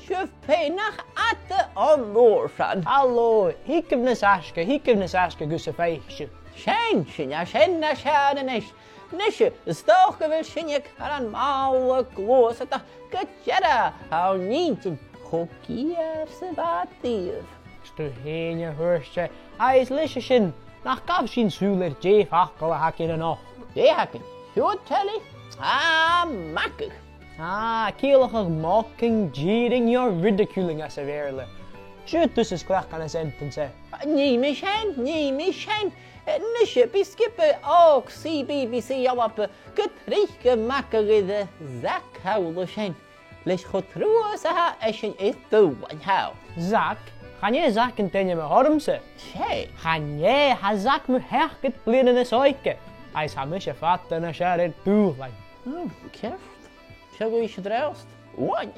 Sjöf peinach atte on lorsan. Hallo, hikkim na saske gusse feisje. Schein, ja schein na schaden is. Nisje, stoke wil shinjek aan mouwe kloos at katjera. Hou niet Cuir se batir. Stu heenje hurstje, hij is lisje shin. Nach gaf shin suler Jeff hakkel hakin en nog. Die hakken. Goed telly. Makkig. Keelige mocking, jeering, you're ridiculing as a verle. Shoot dus is klaar kan een sentence. Nee me schein. Nisje beskippe ook CBBC ALBA. Getrike makkige zakhoule schein. Lis gotroe sa eschen is do one how. Zak? Gaan je zak en tenje me hormse? Hey. Gaan je ha zak me herket blinden is oike. Hij is hamische vatten en scher het buurlijn. Kerst. Shall we eat the rest? One.